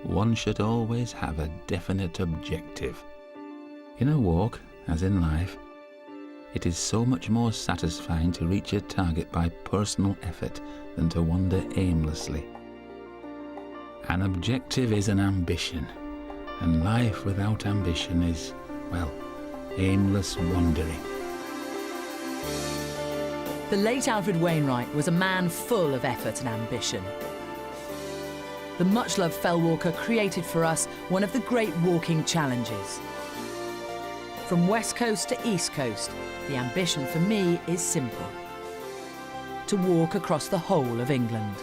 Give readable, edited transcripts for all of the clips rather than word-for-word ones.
one should always have a definite objective. In a walk, as in life, it is so much more satisfying to reach a target by personal effort than to wander aimlessly. An objective is an ambition, and life without ambition is, well, aimless wandering. The late Alfred Wainwright was a man full of effort and ambition. The much-loved fell walker created for us one of the great walking challenges. From west coast to east coast, the ambition for me is simple: to walk across the whole of England.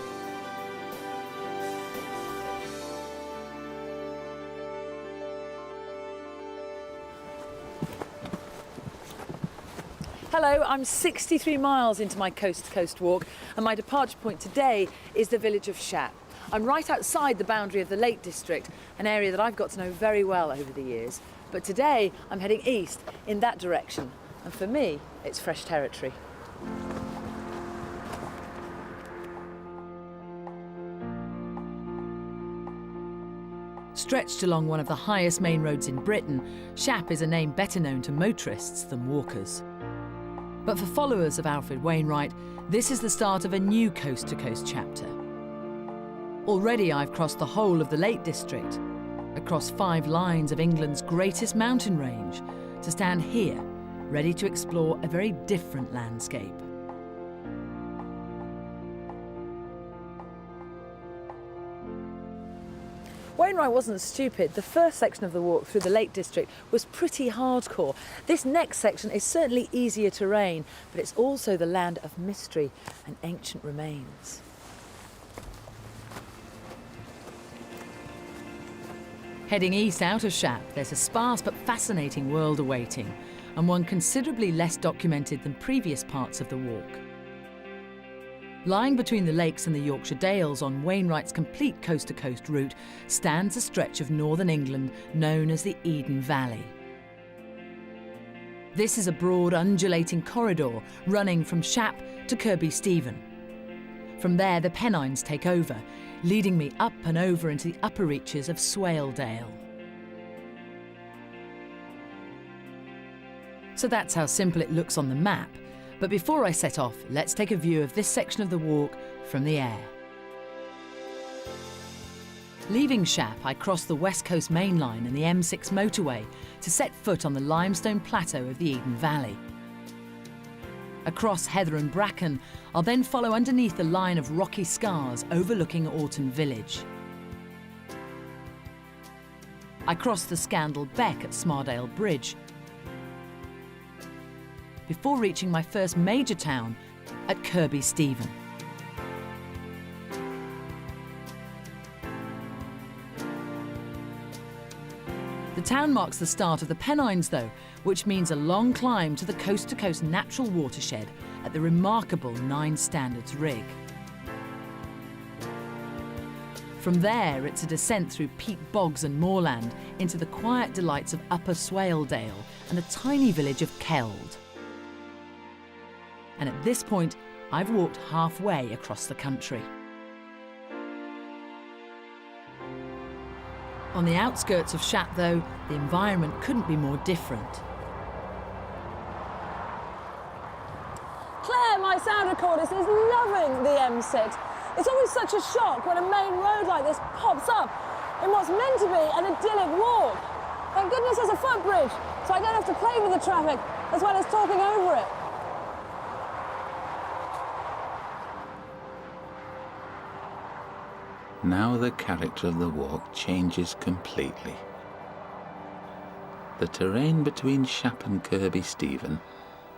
Hello, I'm 63 miles into my coast-to-coast walk, and my departure point today is the village of Shap. I'm right outside the boundary of the Lake District, an area that I've got to know very well over the years. But today I'm heading east in that direction, and for me, it's fresh territory. Stretched along one of the highest main roads in Britain, Shap is a name better known to motorists than walkers. But for followers of Alfred Wainwright, this is the start of a new coast-to-coast chapter. Already I've crossed the whole of the Lake District, across 5 lines of England's greatest mountain range, to stand here, ready to explore a very different landscape. Wainwright wasn't stupid. The first section of the walk through the Lake District was pretty hardcore. This next section is certainly easier terrain, but it's also the land of mystery and ancient remains. Heading east out of Shap, there's a sparse but fascinating world awaiting, and one considerably less documented than previous parts of the walk. Lying between the lakes and the Yorkshire Dales on Wainwright's complete coast-to-coast route stands a stretch of northern England known as the Eden Valley. This is a broad, undulating corridor running from Shap to Kirkby Stephen. From there, the Pennines take over, leading me up and over into the upper reaches of Swaledale. So that's how simple it looks on the map. But before I set off, let's take a view of this section of the walk from the air. Leaving Shap, I cross the West Coast Main Line and the M6 motorway to set foot on the limestone plateau of the Eden Valley. Across heather and bracken, I'll then follow underneath the line of rocky scars overlooking Alton Village. I cross the Scandal Beck at Smardale Bridge, before reaching my first major town at Kirkby Stephen. The town marks the start of the Pennines though, which means a long climb to the coast-to-coast natural watershed at the remarkable 9 Standards Rig. From there, it's a descent through peat bogs and moorland into the quiet delights of Upper Swaledale and the tiny village of Keld. And at this point, I've walked halfway across the country. On the outskirts of Shap, though, the environment couldn't be more different. Claire, my sound recordist, is loving the M6. It's always such a shock when a main road like this pops up in what's meant to be an idyllic walk. Thank goodness there's a footbridge, so I don't have to play with the traffic as well as talking over it. Now the character of the walk changes completely. The terrain between Shap and Kirkby Stephen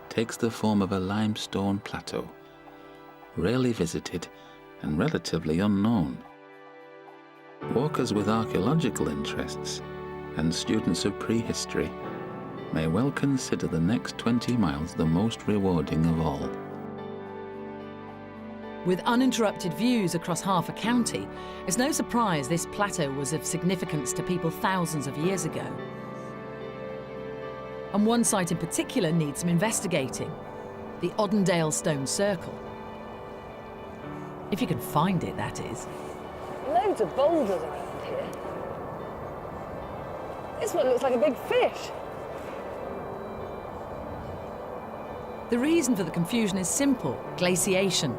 takes the form of a limestone plateau, rarely visited and relatively unknown. Walkers with archaeological interests and students of prehistory may well consider the next 20 miles the most rewarding of all. With uninterrupted views across half a county, it's no surprise this plateau was of significance to people thousands of years ago. And one site in particular needs some investigating, the Oddendale Stone Circle. If you can find it, that is. Loads of boulders around here. This one looks like a big fish. The reason for the confusion is simple: glaciation.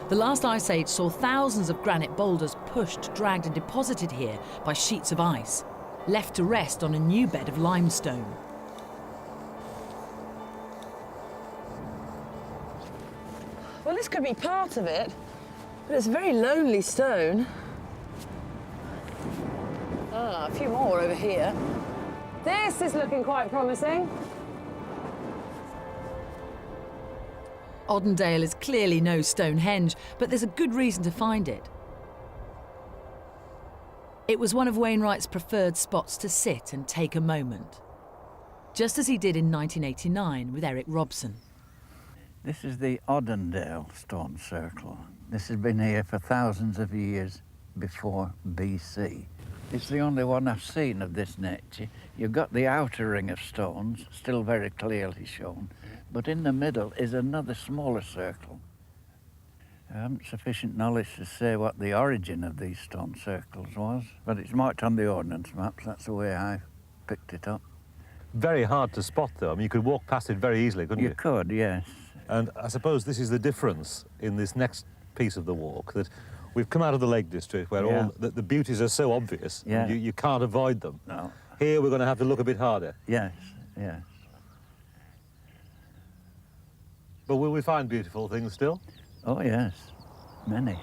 The last ice age saw thousands of granite boulders pushed, dragged and deposited here by sheets of ice, left to rest on a new bed of limestone. Well, this could be part of it, but it's a very lonely stone. Ah, a few more over here. This is looking quite promising. Oddendale is clearly no Stonehenge, but there's a good reason to find it. It was one of Wainwright's preferred spots to sit and take a moment, just as he did in 1989 with Eric Robson. This is the Oddendale stone circle. This has been here for thousands of years before BC. It's the only one I've seen of this nature. You've got the outer ring of stones, still very clearly shown, but in the middle is another smaller circle. I haven't sufficient knowledge to say what the origin of these stone circles was, but it's marked on the ordnance maps. That's the way I picked it up. Very hard to spot, though. I mean, you could walk past it very easily, couldn't you? You could, yes. And I suppose this is the difference in this next piece of the walk, that we've come out of the Lake District where all the beauties are so obvious, you can't avoid them. No. Here we're going to have to look a bit harder. Yes, yes. But will we find beautiful things still? Oh, yes, many.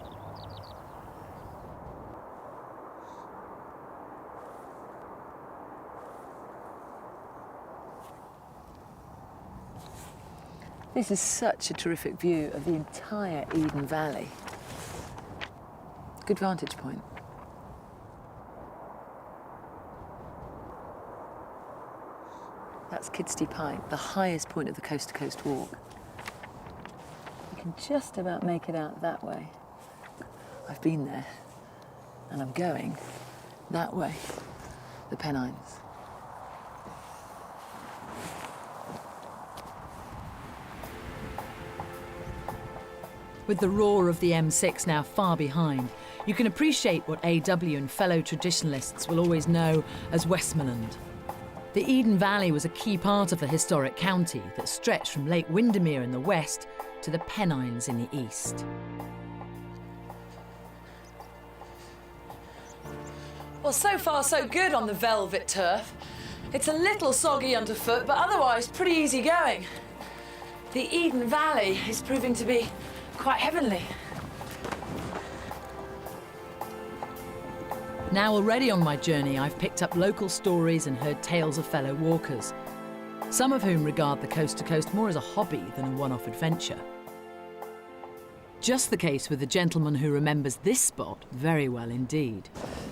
This is such a terrific view of the entire Eden Valley. Good vantage point. That's Kirkby Stephen, the highest point of the coast-to-coast walk. You can just about make it out that way. I've been there, and I'm going that way, the Pennines. With the roar of the M6 now far behind, you can appreciate what AW and fellow traditionalists will always know as Westmoreland. The Eden Valley was a key part of the historic county that stretched from Lake Windermere in the west to the Pennines in the east. Well, so far so good on the velvet turf. It's a little soggy underfoot, but otherwise pretty easy going. The Eden Valley is proving to be quite heavenly. Now already on my journey, I've picked up local stories and heard tales of fellow walkers, some of whom regard the coast-to-coast more as a hobby than a one-off adventure. Just the case with the gentleman who remembers this spot very well indeed.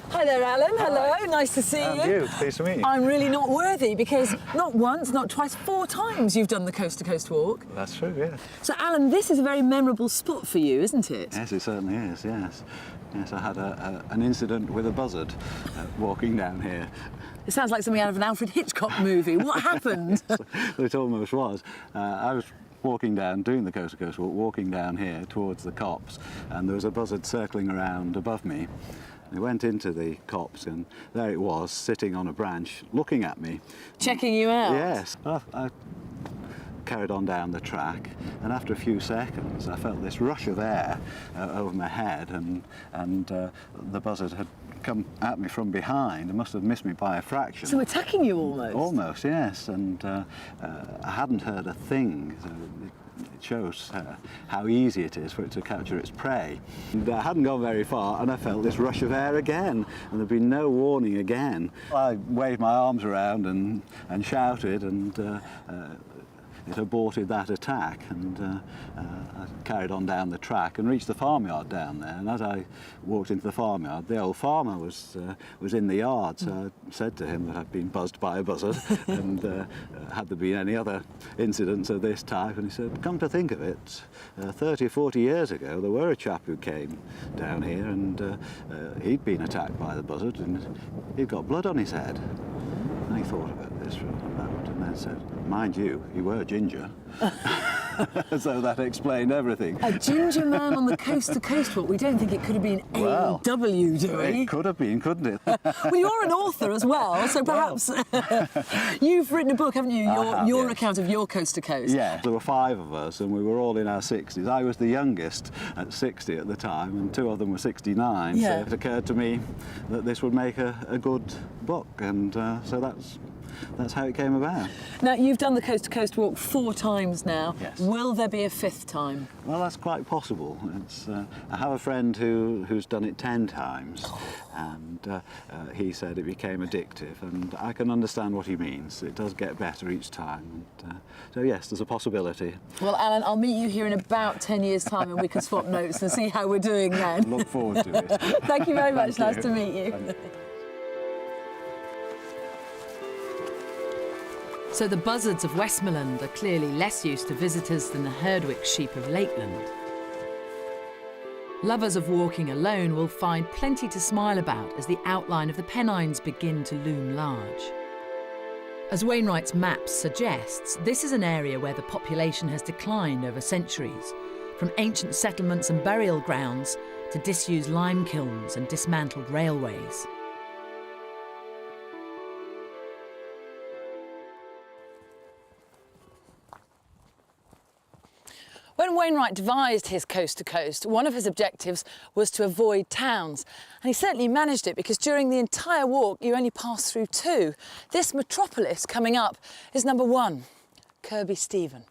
Hi there, Alan. Hello, nice to see you. Pleased to meet you. I'm really not worthy because not once, not twice, 4 times you've done the coast-to-coast walk. That's true, yes. So, Alan, this is a very memorable spot for you, isn't it? Yes, it certainly is, yes. Yes, I had an incident with a buzzard walking down here. It sounds like something out of an Alfred Hitchcock movie. What happened? It almost was. I was walking down, doing the coast-to-coast walk, walking down here towards the copse, and there was a buzzard circling around above me. We went into the copse, and there it was, sitting on a branch, looking at me. Checking you out? Yes. I carried on down the track, and after a few seconds I felt this rush of air over my head, and the buzzard had come at me from behind and must have missed me by a fraction. So attacking you almost? Almost, yes, and I hadn't heard a thing. So it shows how easy it is for it to capture its prey. And I hadn't gone very far, and I felt this rush of air again, and there'd been no warning again. I waved my arms around and shouted, and it aborted that attack, and I carried on down the track and reached the farmyard down there. And as I walked into the farmyard, the old farmer was in the yard, so I said to him that I'd been buzzed by a buzzard, and had there been any other incidents of this type, and he said, come to think of it, 30 or 40 years ago there were a chap who came down here, and he'd been attacked by the buzzard, and he'd got blood on his head. And he thought about this for a moment and then said, mind you, you were ginger. so that explained everything. A ginger man on the coast-to-coast walk. We don't think it could have been Well, A.W., do we? It could have been, couldn't it? Well, you're an author as well, so perhaps you've written a book, haven't you? Your yes. account of your coast-to-coast. Yeah, there were 5 of us and we were all in our 60s. I was the youngest at 60 at the time and 2 of them were 69. Yeah. So it occurred to me that this would make a good book, and so that's how it came about. Now, you've done the coast-to-coast walk 4 times now. Yes. Will there be a 5th time? Well, that's quite possible. I have a friend who's done it 10 times, and he said it became addictive, and I can understand what he means. It does get better each time, and so yes, there's a possibility. Well, Alan, I'll meet you here in about 10 years' time and we can swap notes and see how we're doing then. Look forward to it. Thank you very much. Thank Nice you. to meet you. Thank you. So the buzzards of Westmoreland are clearly less used to visitors than the Herdwick sheep of Lakeland. Lovers of walking alone will find plenty to smile about as the outline of the Pennines begin to loom large. As Wainwright's map suggests, this is an area where the population has declined over centuries, from ancient settlements and burial grounds to disused lime kilns and dismantled railways. When Wainwright devised his coast-to-coast, one of his objectives was to avoid towns. And he certainly managed it, because during the entire walk you only pass through 2. This metropolis coming up is number 1, Kirkby Stephen.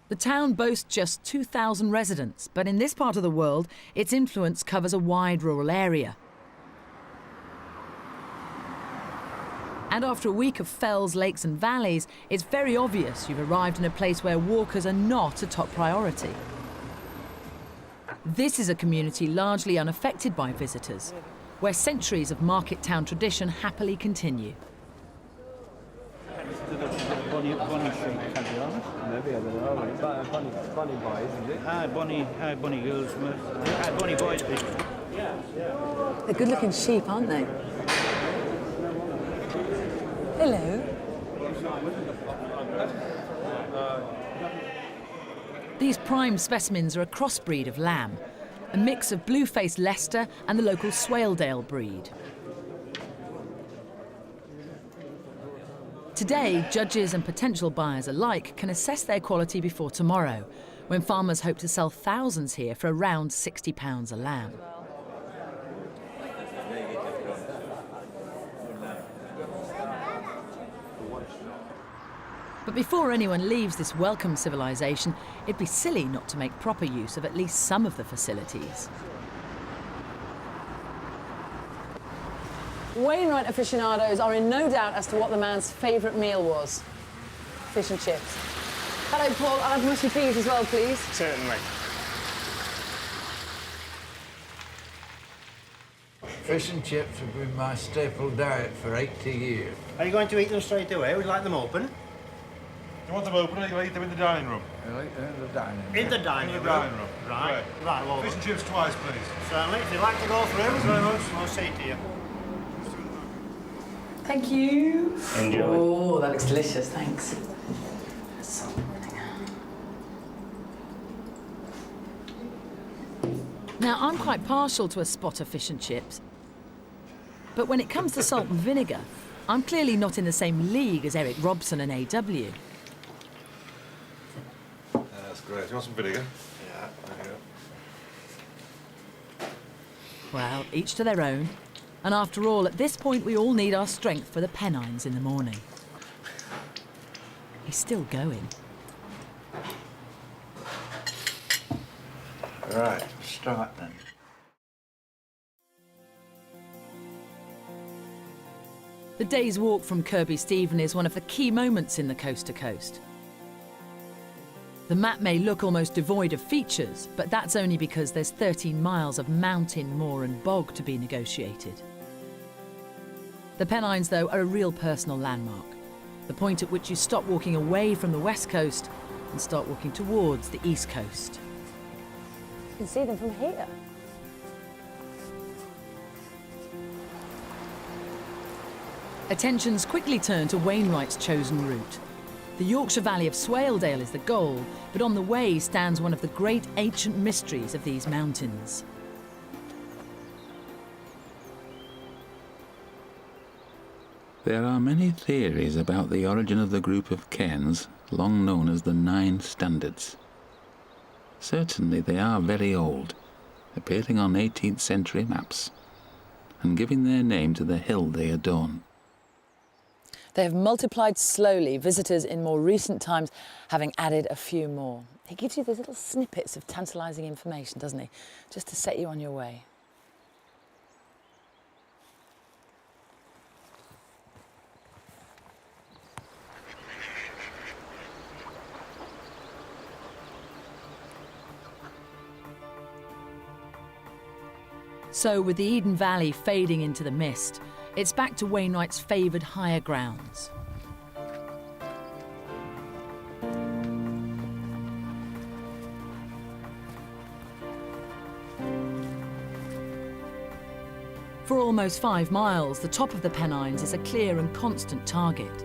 The town boasts just 2,000 residents, but in this part of the world, its influence covers a wide rural area. And after a week of fells, lakes and valleys, it's very obvious you've arrived in a place where walkers are not a top priority. This is a community largely unaffected by visitors, where centuries of market town tradition happily continue. Bonnie Street, can be honest. Maybe I don't know. Bonnie boys, is it? Bonnie girls, Bonnie boys. They're good-looking sheep, aren't they? Hello. These prime specimens are a crossbreed of lamb, a mix of blue-faced Leicester and the local Swaledale breed. Today, judges and potential buyers alike can assess their quality before tomorrow, when farmers hope to sell thousands here for around £60 a lamb. But before anyone leaves this welcome civilization, it'd be silly not to make proper use of at least some of the facilities. Wainwright aficionados are in no doubt as to what the man's favourite meal was. Fish and chips. Hello, Paul. I'll have mushy peas as well, please. Certainly. Fish and chips have been my staple diet for 80 years. Are you going to eat them straight away? Would you like them open? Do you want them open or you eat them in the dining room? I like them in the dining room. In the dining room? Right. Right, well, Fish and chips twice, please. certainly. If you'd like to go through, Thanks very much. we'll see to you. Thank you. Enjoy. Oh, that looks delicious, thanks. Now, I'm quite partial to a spot of fish and chips, but when it comes to salt and vinegar, I'm clearly not in the same league as Eric Robson and AW. That's great. You want some vinegar? Yeah. There you go. Well, each to their own. And after all, at this point, we all need our strength for the Pennines in the morning. He's still going. Right, start then. The day's walk from Kirkby Stephen is one of the key moments in the Coast to Coast. The map may look almost devoid of features, but that's only because there's 13 miles of mountain, moor and bog to be negotiated. The Pennines, though, are a real personal landmark, the point at which you stop walking away from the west coast and start walking towards the east coast. You can see them from here. Attentions quickly turn to Wainwright's chosen route. The Yorkshire Valley of Swaledale is the goal, but on the way stands one of the great ancient mysteries of these mountains. There are many theories about the origin of the group of cairns, long known as the 9 Standards. Certainly they are very old, appearing on 18th century maps, and giving their name to the hill they adorn. They have multiplied slowly, visitors in more recent times having added a few more. He gives you those little snippets of tantalising information, doesn't he? Just to set you on your way. So, with the Eden Valley fading into the mist, it's back to Wainwright's favoured higher grounds. For almost 5 miles, the top of the Pennines is a clear and constant target.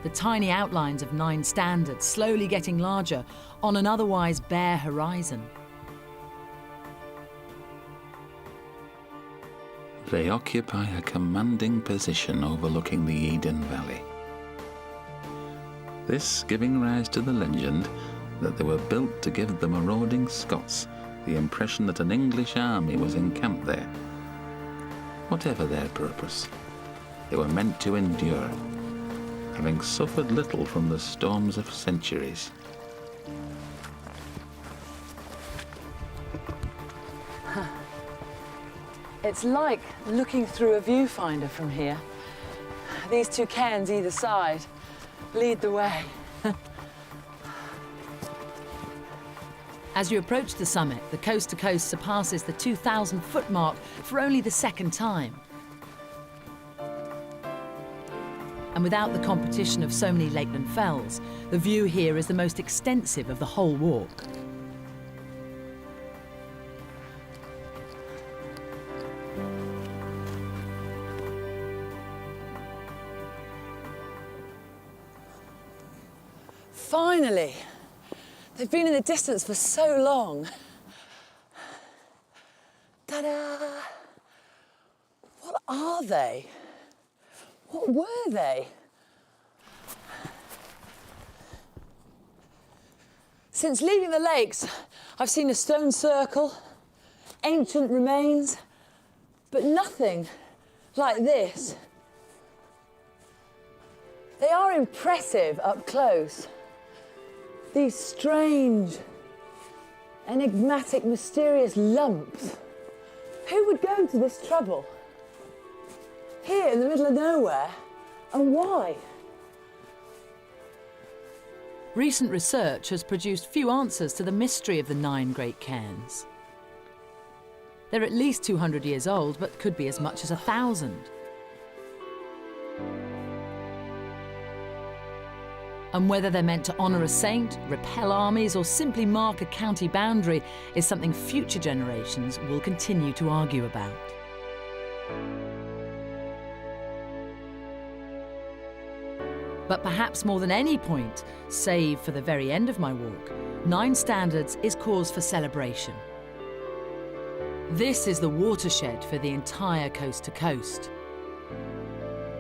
The tiny outlines of 9 Standards slowly getting larger on an otherwise bare horizon. They occupy a commanding position overlooking the Eden Valley. This giving rise to the legend that they were built to give the marauding Scots the impression that an English army was encamped there. Whatever their purpose, they were meant to endure, having suffered little from the storms of centuries. It's like looking through a viewfinder from here. These 2 cairns either side lead the way. As you approach the summit, the coast to coast surpasses the 2,000-foot mark for only the 2nd time. And without the competition of so many lakeland fells, the view here is the most extensive of the whole walk. Finally! They've been in the distance for so long. Ta-da! What are they? What were they? Since leaving the lakes, I've seen a stone circle, ancient remains, but nothing like this. They are impressive up close. These strange, enigmatic, mysterious lumps. Who would go to this trouble? Here in the middle of nowhere, and why? Recent research has produced few answers to the mystery of the 9 great cairns. They're at least 200 years old, but could be as much as 1,000. And whether they're meant to honour a saint, repel armies, or simply mark a county boundary is something future generations will continue to argue about. But perhaps more than any point, save for the very end of my walk, 9 Standards is cause for celebration. This is the watershed for the entire coast to coast.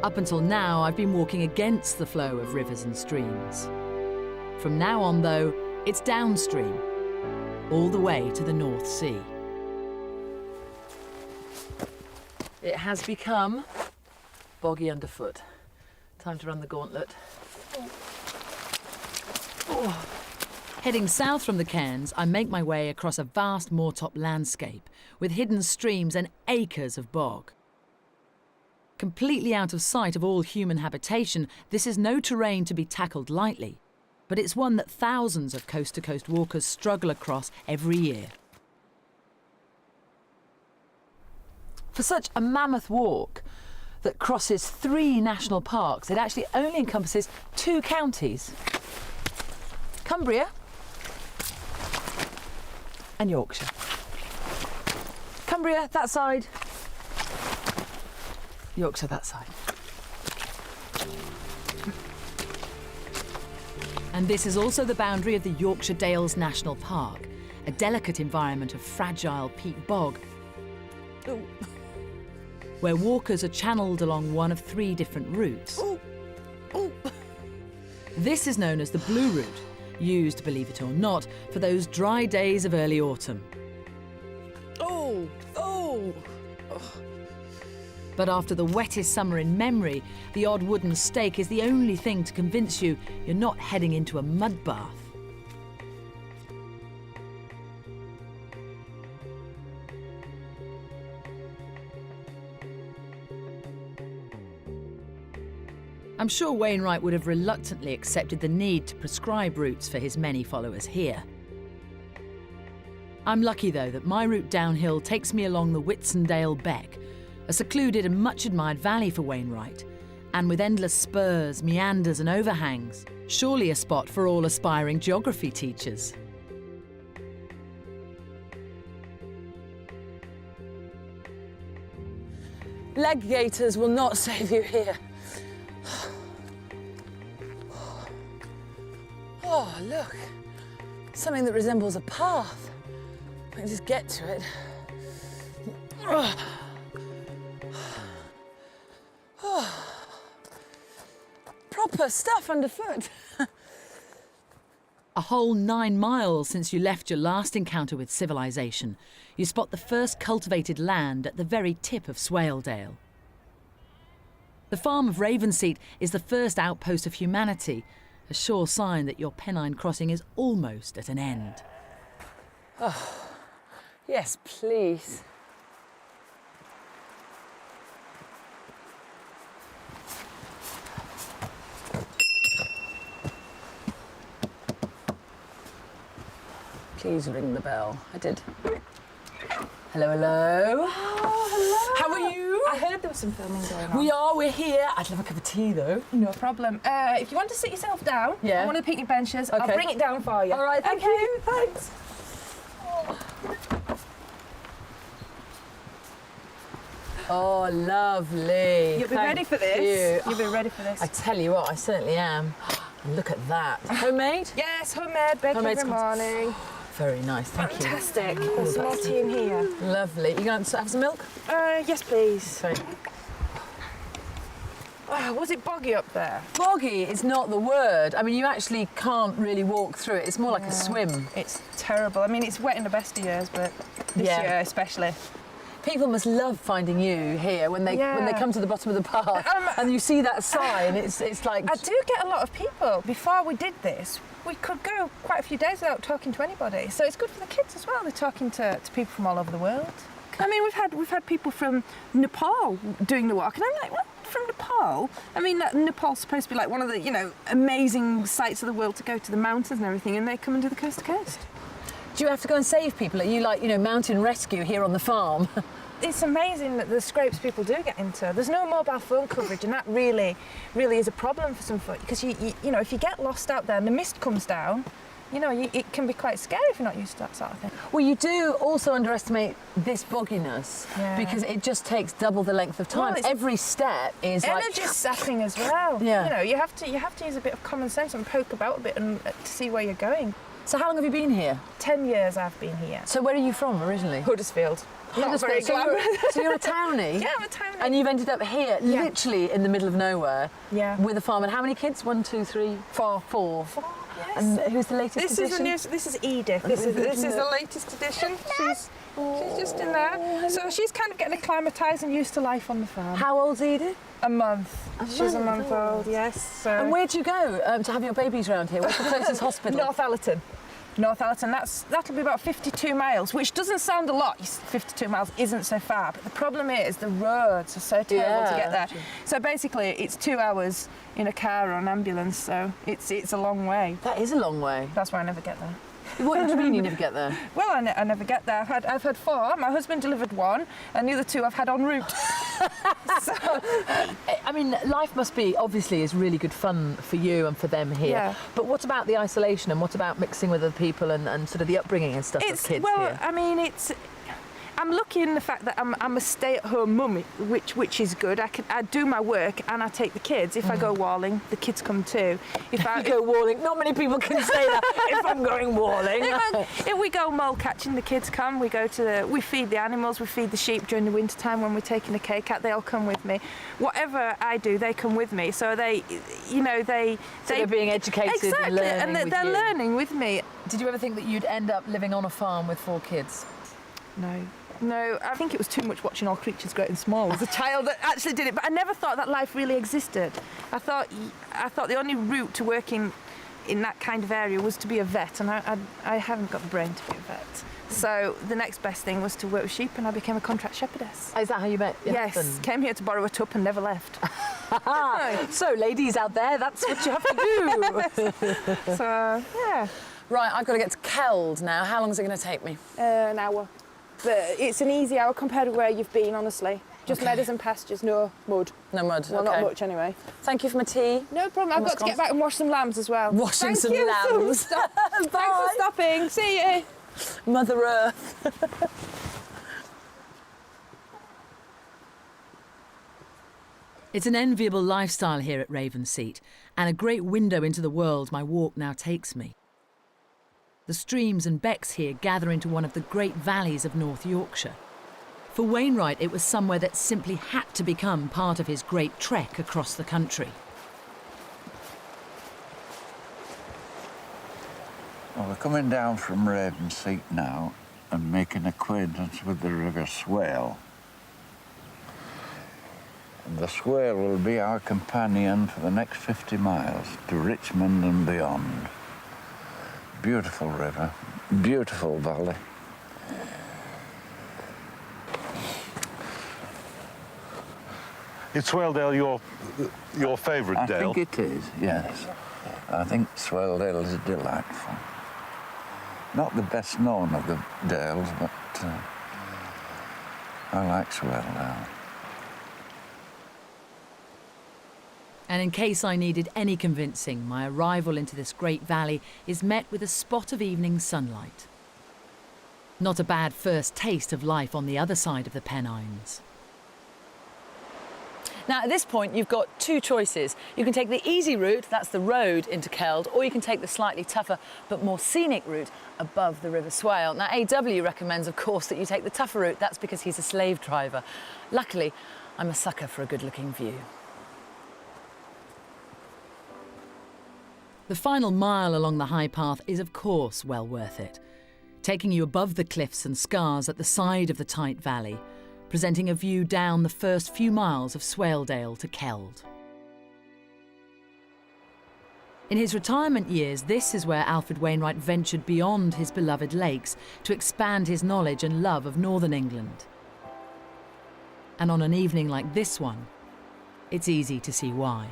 Up until now, I've been walking against the flow of rivers and streams. From now on, though, it's downstream, all the way to the North Sea. It has become boggy underfoot. Time to run the gauntlet. Oh. Heading south from the cairns, I make my way across a vast moortop landscape with hidden streams and acres of bog. Completely out of sight of all human habitation, this is no terrain to be tackled lightly, but it's one that thousands of coast-to-coast walkers struggle across every year. For such a mammoth walk that crosses 3 national parks, it actually only encompasses 2 counties: Cumbria and Yorkshire. Cumbria, that side. Yorkshire, that side. And this is also the boundary of the Yorkshire Dales National Park, a delicate environment of fragile peat bog, where walkers are channeled along one of 3 different routes. This is known as the Blue Route, used, believe it or not, for those dry days of early autumn. But after the wettest summer in memory, the odd wooden stake is the only thing to convince you you're not heading into a mud bath. I'm sure Wainwright would have reluctantly accepted the need to prescribe routes for his many followers here. I'm lucky, though, that my route downhill takes me along the Whitsunndale Beck, a secluded and much admired valley for Wainwright, and with endless spurs, meanders and overhangs, surely a spot for all aspiring geography teachers. Leg gaiters will not save you here. Oh, look. Something that resembles a path. I can just get to it. Proper stuff underfoot. A whole 9 miles since you left your last encounter with civilization, you spot the first cultivated land at the very tip of Swaledale. The farm of Ravenseat is the first outpost of humanity, a sure sign that your Pennine crossing is almost at an end. Oh, yes, please. Please ring the bell. I did. Hello, hello. Oh, hello. How are you? I heard there was some filming going on. We're here. I'd love a cup of tea, though. No problem. If you want to sit yourself down on one of the picnic benches, okay. I'll bring it down for you. All right, thank you. Thanks. Oh, lovely. You'll be ready for this. You'll be ready for this. I tell you what, I certainly am. And look at that. Homemade? Yes, homemade, baked every morning. Very nice, thank you. Fantastic. There's some more tea in here. Lovely. You going to have some milk? Yes, please. Sorry. Oh, was it boggy up there? Boggy is not the word. I mean, you actually can't really walk through it. It's more like a swim. It's terrible. I mean, it's wet in the best of years, but this year especially. People must love finding you here when they come to the bottom of the path and you see that sign. It's like... I do get a lot of people. Before we did this, we could go quite a few days without talking to anybody. So it's good for the kids as well. They're talking to people from all over the world. I mean, we've had people from Nepal doing the walk, and I'm like, what? From Nepal? I mean, Nepal's supposed to be like one of the, amazing sites of the world to go to, the mountains and everything, and they come and do the coast to coast. Do you have to go and save people? Are you like, mountain rescue here on the farm? It's amazing that the scrapes people do get into. There's no mobile phone coverage, and that really is a problem for some folk, because if you get lost out there and the mist comes down, it can be quite scary if you're not used to that sort of thing. Well, you do also underestimate this bogginess, because it just takes double the length of time. Well, every step is energy sapping as well. Yeah. You have to use a bit of common sense and poke about a bit and to see where you're going. So how long have you been here? 10 years I've been here. So where are you from originally? Huddersfield. Not very glamorous. So you're a townie? Yeah, I'm a townie. And you've ended up here, literally in the middle of nowhere, with a farm. And how many kids? 1, 2, 3, 4. 4. Yes. And who's the latest edition? This is Edith. This is the latest edition. She's just in there. So she's kind of getting acclimatised and used to life on the farm. How old's Edith? A month. She's a month old, yes. So. And where do you go to have your babies around here? What's the closest hospital? Northallerton. Northallerton, that'll be about 52 miles, which doesn't sound a lot. 52 miles isn't so far, but the problem is the roads are so terrible to get there. So basically, it's 2 hours in a car or an ambulance, so it's a long way. That is a long way. That's why I never get there. What do you mean you never get there? Well, I never get there. I've had 4. My husband delivered 1, and the other 2 I've had en route. So, I mean, life must be, obviously, is really good fun for you and for them here. Yeah. But what about the isolation, and what about mixing with other people and sort of the upbringing and stuff of kids here? Well, I mean, I'm lucky in the fact that I'm a stay-at-home mum, which is good. I do my work and I take the kids. If I go walling, the kids come too. If I go walling, not many people can say that. If I'm going walling, if we go mole catching, the kids come. We feed the animals, we feed the sheep during the winter time when we're taking a cake out. They all come with me. Whatever I do, they come with me. So they're being educated, exactly, and they're learning with me. Did you ever think that you'd end up living on a farm with 4 kids? No, I think it was too much watching All Creatures Great and Small as a child that actually did it, but I never thought that life really existed. I thought the only route to working in that kind of area was to be a vet, and I haven't got the brain to be a vet. So the next best thing was to work with sheep, and I became a contract shepherdess. Is that how you met your Yes, husband? came here to borrow a tup and never left. So, ladies out there, that's what you have to do. So, yeah. Right, I've got to get to Keld now. How long is it going to take me? An hour. But it's an easy hour compared to where you've been, honestly. Just meadows and pastures, no mud. No mud, well, okay. not much anyway. Thank you for my tea. No problem, I've got to get back and wash some lambs as well. Washing Thank some you lambs. Thanks for stopping, see you. Mother Earth. It's an enviable lifestyle here at Ravensseat, and a great window into the world my walk now takes me. The streams and becks here gather into one of the great valleys of North Yorkshire. For Wainwright, it was somewhere that simply had to become part of his great trek across the country. Well, we're coming down from Ravensseat now and making acquaintance with the River Swale. And the Swale will be our companion for the next 50 miles to Richmond and beyond. Beautiful river, beautiful valley. Is Swaledale your favourite dale? I think it is, yes. I think Swaledale is delightful. Not the best known of the dales, but I like Swaledale. And in case I needed any convincing, my arrival into this great valley is met with a spot of evening sunlight. Not a bad first taste of life on the other side of the Pennines. Now, at this point, you've got 2 choices. You can take the easy route, that's the road into Keld, or you can take the slightly tougher but more scenic route above the River Swale. Now, AW recommends, of course, that you take the tougher route. That's because he's a slave driver. Luckily, I'm a sucker for a good-looking view. The final mile along the high path is, of course, well worth it, taking you above the cliffs and scars at the side of the tight valley, presenting a view down the first few miles of Swaledale to Keld. In his retirement years, this is where Alfred Wainwright ventured beyond his beloved lakes to expand his knowledge and love of northern England. And on an evening like this one, it's easy to see why.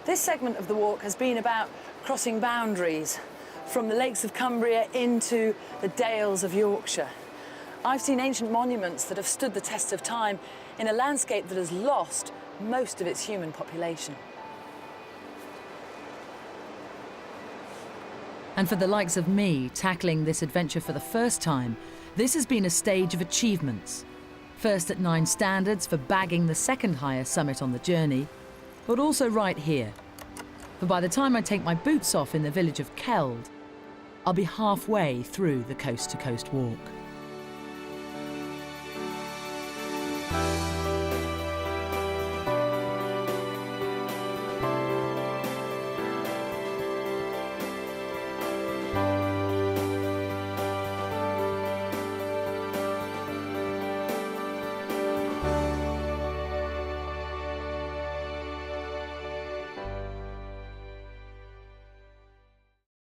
This segment of the walk has been about crossing boundaries from the lakes of Cumbria into the dales of Yorkshire. I've seen ancient monuments that have stood the test of time in a landscape that has lost most of its human population. And for the likes of me, tackling this adventure for the first time, this has been a stage of achievements. First at 9 standards for bagging the second highest summit on the journey, but also right here. For by the time I take my boots off in the village of Keld, I'll be halfway through the coast-to-coast walk.